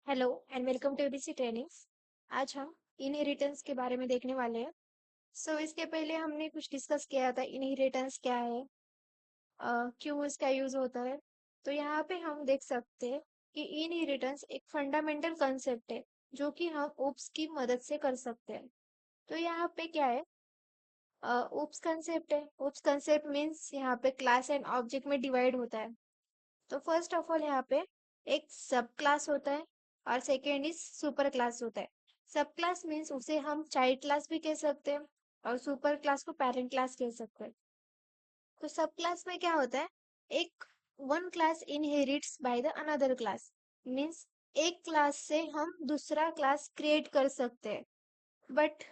Hello and welcome to ABC trainings. आज हम inheritance के बारे में देखने वाले हैं। इसके पहले हमने कुछ डिस्कस किया था इनहेरिटेंस क्या है, क्यों इसका यूज होता है। तो यहाँ पे हम देख सकते हैं कि इनहेरिटेंस एक फंडामेंटल कंसेप्ट है जो कि हम ओप्स की मदद से कर सकते हैं। तो यहाँ पे क्या है, ओप्स कंसेप्ट है। ओप्स कंसेप्ट मीन्स यहाँ पे क्लास एंड ऑब्जेक्ट में डिवाइड होता है। तो फर्स्ट ऑफ ऑल यहाँ पे एक सब क्लास होता है और सेकेंड इज सुपर क्लास होता है। सब क्लास मीन्स उसे हम चाइल्ड क्लास भी कह सकते हैं और सुपर क्लास को पेरेंट क्लास कह सकते हैं। तो सब क्लास में क्या होता है, एक one class inherits by the another class. Means एक क्लास से हम दूसरा क्लास क्रिएट कर सकते हैं। बट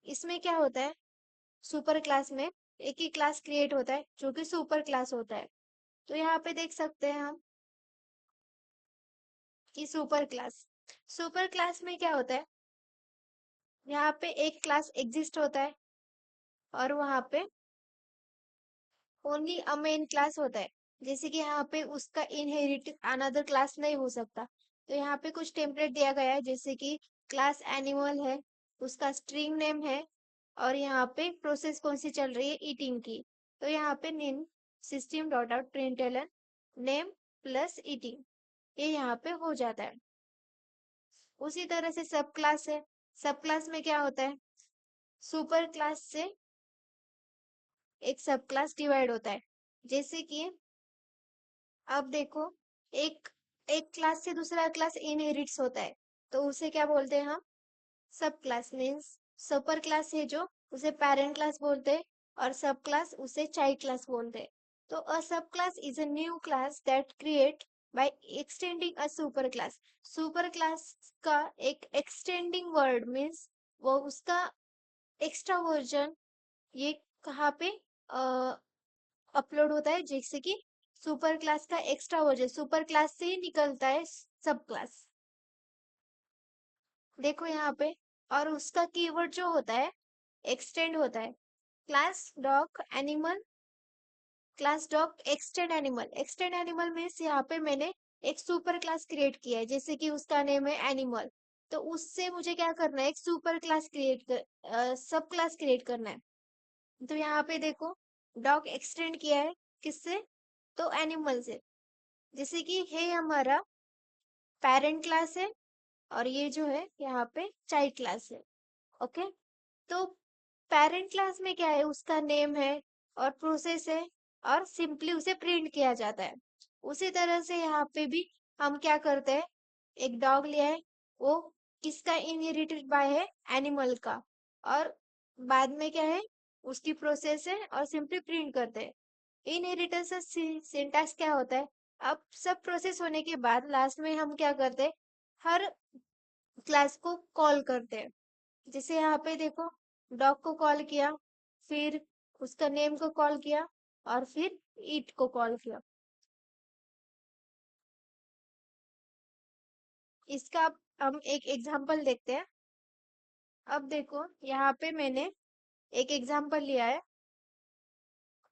इसमें क्या होता है, सुपर क्लास में एक ही क्लास क्रिएट होता है जो कि सुपर क्लास होता है। तो यहाँ पे देख सकते हैं हम कि सुपर क्लास में क्या होता है, यहाँ पे एक क्लास एग्जिस्ट होता है और वहां पे ओनली अ मेन क्लास होता है। जैसे कि यहाँ पे उसका इनहेरिट अनदर क्लास नहीं हो सकता। तो यहाँ पे कुछ टेम्पलेट दिया गया है, जैसे कि क्लास एनिमल है, उसका स्ट्रिंग नेम है और यहाँ पे प्रोसेस कौन सी चल रही है, ईटिंग की। तो यहाँ पे name system dot out println name plus eating, ये यहाँ पे हो जाता है। उसी तरह से सब क्लास है। सब क्लास में क्या होता है, सुपर क्लास से एक सब क्लास डिवाइड होता है। जैसे कि अब देखो, एक एक क्लास से दूसरा क्लास इनहेरिट्स होता है, तो उसे क्या बोलते हैं हम, सब क्लास। मीन्स सुपर क्लास है जो, उसे पेरेंट क्लास बोलते हैं और सब क्लास उसे चाइल्ड क्लास बोलते हैं। तो a sub class is a new class that create by extending a super class. Super class का एक एक्सटेंडिंग वर्ड मीन्स वो उसका एक्स्ट्रा वर्जन, ये कहाँ पे अपलोड होता है, जैसे कि सुपर क्लास का एक्स्ट्रा वर्जन सुपर क्लास से ही निकलता है सब क्लास। देखो यहाँ पे, और उसका कीवर्ड जो होता है एक्सटेंड होता है। Class dog extend animal. Extend animal means यहाँ पे मैंने एक सुपर क्लास क्रिएट किया है, जैसे कि उसका नेम है एनिमल। तो उससे मुझे क्या करना है, एक सुपर क्लास सब क्लास क्रिएट करना है। तो यहाँ पे देखो, डॉग एक्सटेंड किया है किससे, तो एनिमल से। जैसे कि है हमारा पेरेंट क्लास है और ये जो है यहाँ पे चाइल्ड क्लास है। ओके। तो पेरेंट क्लास में क्या है, उसका नेम है और प्रोसेस है और सिंपली उसे प्रिंट किया जाता है। उसी तरह से यहाँ पे भी हम क्या करते हैं, एक डॉग लिया है, वो किसका इनहेरिटेड बाय है, एनिमल का। और बाद में क्या है, उसकी प्रोसेस है और सिंपली प्रिंट करते हैं। इनहेरिटेंस सिंटैक्स क्या होता है, अब सब प्रोसेस होने के बाद लास्ट में हम क्या करते हैं, हर क्लास को कॉल करते हैं। जैसे यहाँ पे देखो, डॉग को कॉल किया, फिर उसका नेम को कॉल किया और फिर ईट को कॉल किया। इसका हम एक एग्जांपल देखते हैं। अब देखो यहाँ पे मैंने एक एग्जांपल लिया है,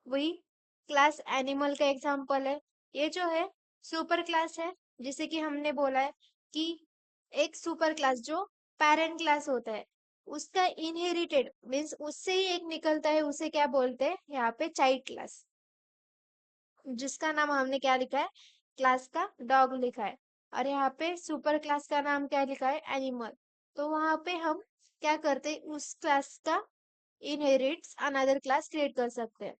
वही क्लास एनिमल का एग्जांपल है। ये जो है सुपर क्लास है, जिसे कि हमने बोला है कि एक सुपर क्लास जो पेरेंट क्लास होता है, उसका इनहेरिटेड मीन्स उससे ही एक निकलता है, उसे क्या बोलते हैं यहाँ पे, चाइल्ड क्लास, जिसका नाम हमने क्या लिखा है, क्लास का डॉग लिखा है। और यहाँ पे सुपर क्लास का नाम क्या लिखा है, एनिमल। तो वहां पे हम क्या करते हैं, उस क्लास का इनहेरिट्स अनदर क्लास क्रिएट कर सकते हैं।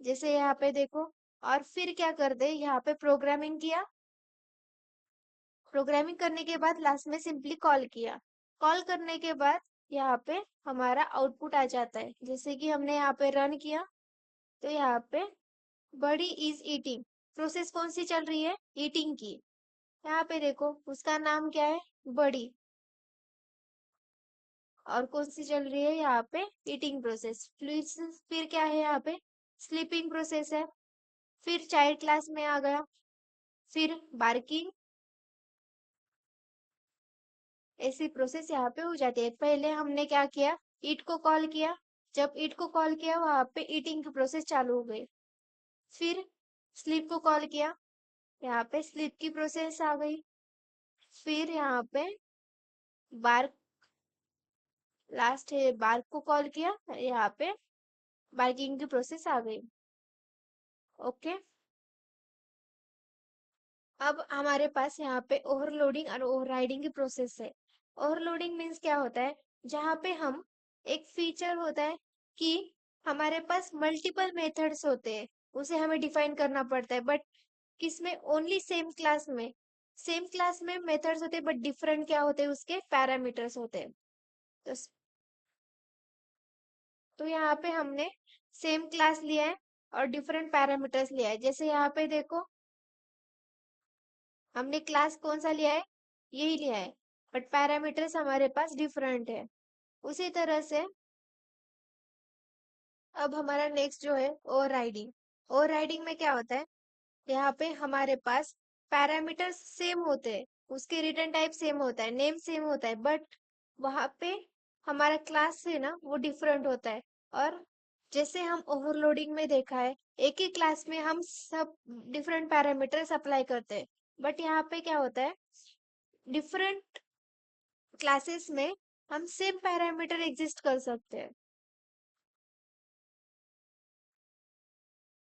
जैसे यहाँ पे देखो, और फिर क्या करते हैं, यहाँ पे प्रोग्रामिंग किया, प्रोग्रामिंग करने के बाद लास्ट में सिंपली कॉल किया। कॉल करने के बाद यहाँ पे हमारा आउटपुट आ जाता है। जैसे कि हमने यहाँ पे रन किया, तो यहाँ पे बड़ी इज ईटिंग, प्रोसेस कौन सी चल रही है, ईटिंग की। यहाँ पे देखो उसका नाम क्या है, बड़ी, और कौन सी चल रही है यहाँ पे, ईटिंग प्रोसेस। फिर क्या है यहाँ पे, स्लीपिंग प्रोसेस है। फिर चाइल्ड क्लास में आ गया, फिर बार्किंग, ऐसी प्रोसेस यहाँ पे हो जाती है। पहले हमने क्या किया, ईट को कॉल किया, जब ईट को कॉल किया वहां पे ईटिंग की प्रोसेस चालू हो गई। फिर स्लीप को कॉल किया, यहाँ पे स्लीप की प्रोसेस आ गई। फिर यहाँ पे बार लास्ट है बार को कॉल किया, यहाँ पे बार्किंग की प्रोसेस आ गई। ओके। अब हमारे पास यहाँ पे ओवरलोडिंग और ओवरराइडिंग की प्रोसेस है। ओवरलोडिंग मीन्स क्या होता है, जहाँ पे हम एक फीचर होता है कि हमारे पास मल्टीपल मेथड्स होते हैं, उसे हमें डिफाइन करना पड़ता है, बट किसमें, ओनली सेम क्लास में मेथड्स होते हैं, बट डिफरेंट क्या होते हैं, उसके पैरामीटर्स होते हैं। तो यहाँ पे हमने सेम क्लास लिया है और डिफरेंट पैरामीटर्स लिया है। जैसे यहाँ पे देखो, हमने क्लास कौन सा लिया है, यही लिया है, बट पैरामीटर्स हमारे पास डिफरेंट है। उसी तरह से अब हमारा नेक्स्ट जो है ओवरराइडिंग। ओवरराइडिंग में क्या होता है, यहाँ पे हमारे पास पैरामीटर्स सेम होते हैं, उसके रिटर्न टाइप सेम होता है, नेम सेम होता है, बट वहां पे हमारा क्लास है ना, वो डिफरेंट होता है। और जैसे हम ओवरलोडिंग में देखा है, एक ही क्लास में हम सब डिफरेंट पैरामीटर्स अप्लाई करते हैं, बट यहाँ पे क्या होता है, डिफरेंट क्लासेस में हम सेम पैरामीटर एग्जिस्ट कर सकते हैं।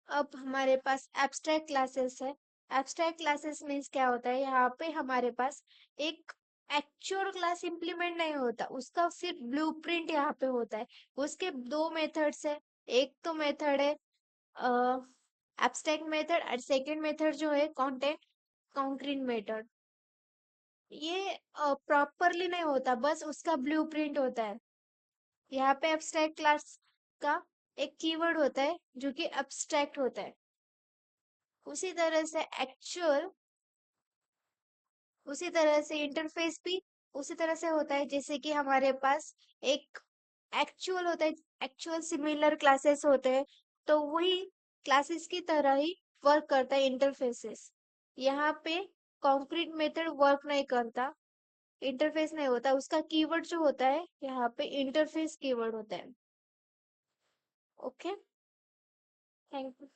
अब हमारे पास एब्स्ट्रैक्ट क्लासेस है। एब्स्ट्रैक्ट क्लासेस मीन्स क्या होता है, यहाँ पे हमारे पास एक एक्चुअल क्लास इंप्लीमेंट नहीं होता, उसका सिर्फ ब्लूप्रिंट यहाँ पे होता है। उसके दो मेथड्स है, एक तो मेथड है एब्स्ट्रैक्ट मेथड, और सेकंड मेथड जो है कंटेंट कॉन्क्रीट मेथड। ये प्रॉपरली नहीं होता, बस उसका ब्लूप्रिंट होता है। यहाँ पे एब्स्ट्रैक्ट क्लास का एक कीवर्ड होता है जो कि एब्स्ट्रैक्ट होता है। उसी तरह से एक्चुअल, उसी तरह से इंटरफेस भी उसी तरह से होता है, जैसे कि हमारे पास एक एक्चुअल होता है, एक्चुअल सिमिलर क्लासेस होते हैं, तो वही क्लासेस की तरह ही वर्क करता है इंटरफेसेस। यहाँ पे कॉन्क्रीट मेथड वर्क नहीं करता, इंटरफेस नहीं होता, उसका कीवर्ड जो होता है यहाँ पे इंटरफेस कीवर्ड होता है। Okay, thank you.